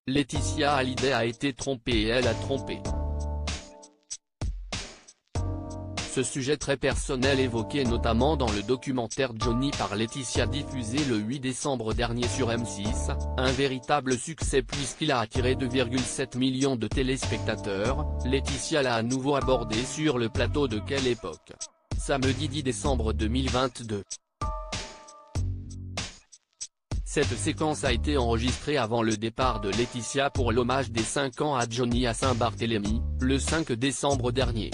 Laetitia Hallyday a été trompée et elle a trompé. Ce sujet très personnel évoqué notamment dans le documentaire Johnny par Laetitia diffusé le 8 décembre dernier sur M6, un véritable succès puisqu'il a attiré 2,7 millions de téléspectateurs, Laetitia l'a à nouveau abordé sur le plateau de Quelle époque ? Samedi 10 décembre 2022. Cette séquence a été enregistrée avant le départ de Laetitia pour l'hommage des 5 ans à Johnny à Saint-Barthélemy, le 5 décembre dernier.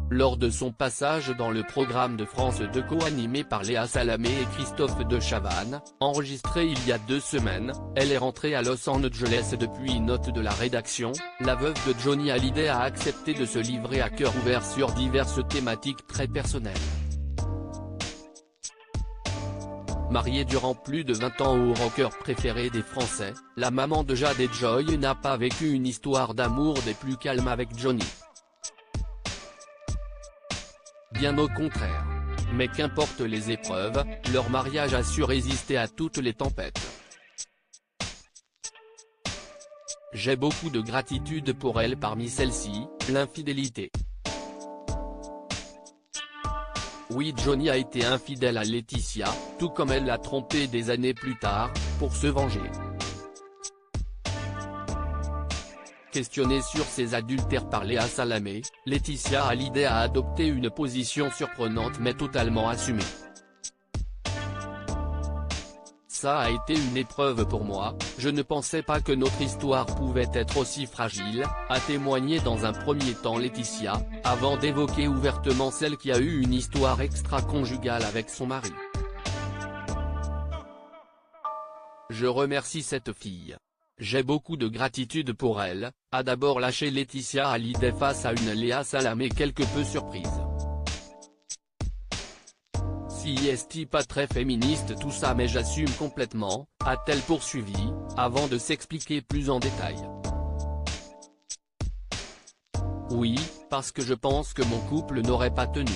Lors de son passage dans le programme de France 2 co-animé par Léa Salamé et Christophe de Chavannes, enregistré il y a 2 semaines, elle est rentrée à Los Angeles depuis note de la rédaction, la veuve de Johnny Hallyday a accepté de se livrer à cœur ouvert sur diverses thématiques très personnelles. Mariée durant plus de 20 ans au rocker préféré des Français, la maman de Jade et Joy n'a pas vécu une histoire d'amour des plus calmes avec Johnny. Bien au contraire. Mais qu'importe les épreuves, leur mariage a su résister à toutes les tempêtes. J'ai beaucoup de gratitude pour elle, parmi celles-ci, l'infidélité. Oui, Johnny a été infidèle à Laetitia, tout comme elle l'a trompé des années plus tard, pour se venger. Questionnée sur ses adultères par Léa Salamé, Laetitia Hallyday a adopté une position surprenante mais totalement assumée. Ça a été une épreuve pour moi, je ne pensais pas que notre histoire pouvait être aussi fragile, a témoigné dans un premier temps Laetitia, avant d'évoquer ouvertement celle qui a eu une histoire extra-conjugale avec son mari. Je remercie cette fille. J'ai beaucoup de gratitude pour elle, a d'abord lâché Laetitia Hallyday face à une Léa Salamé quelque peu surprise. Si est pas très féministe tout ça mais j'assume complètement, a-t-elle poursuivi, avant de s'expliquer plus en détail. Oui, parce que je pense que mon couple n'aurait pas tenu.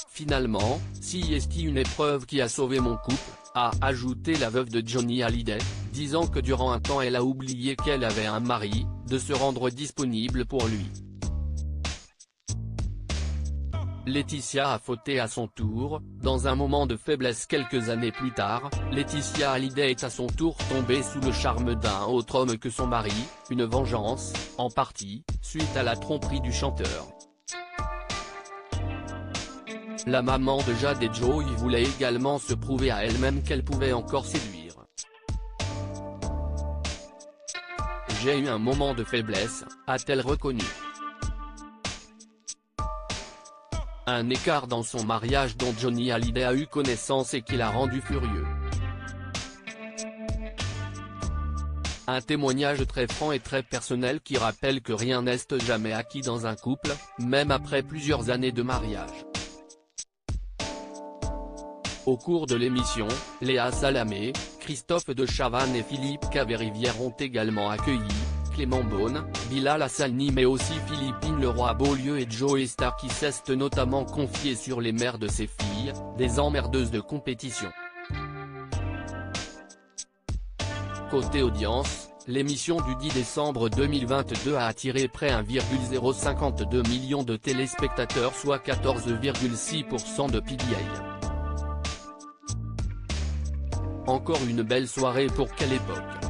Finalement, si est une épreuve qui a sauvé mon couple, a ajouté la veuve de Johnny Hallyday, disant que durant un temps elle a oublié qu'elle avait un mari, de se rendre disponible pour lui. Laetitia a fauté à son tour, dans un moment de faiblesse quelques années plus tard, Laetitia Hallyday est à son tour tombée sous le charme d'un autre homme que son mari, une vengeance, en partie, suite à la tromperie du chanteur. La maman de Jade et Joy voulait également se prouver à elle-même qu'elle pouvait encore séduire. J'ai eu un moment de faiblesse, a-t-elle reconnu. Un écart dans son mariage dont Johnny Hallyday a eu connaissance et qui l'a rendu furieux. Un témoignage très franc et très personnel qui rappelle que rien n'est jamais acquis dans un couple, même après plusieurs années de mariage. Au cours de l'émission, Léa Salamé, Christophe de Chavannes et Philippe Caverivière ont également accueilli Clément Beaune, Bilal Hassani mais aussi Philippine Leroy-Beaulieu et Joey Star qui s'est notamment confié sur les mères de ses filles, des emmerdeuses de compétition. Côté audience, l'émission du 10 décembre 2022 a attiré près 1,052 million de téléspectateurs soit 14,6% de PDA. Encore une belle soirée pour Quelle époque ?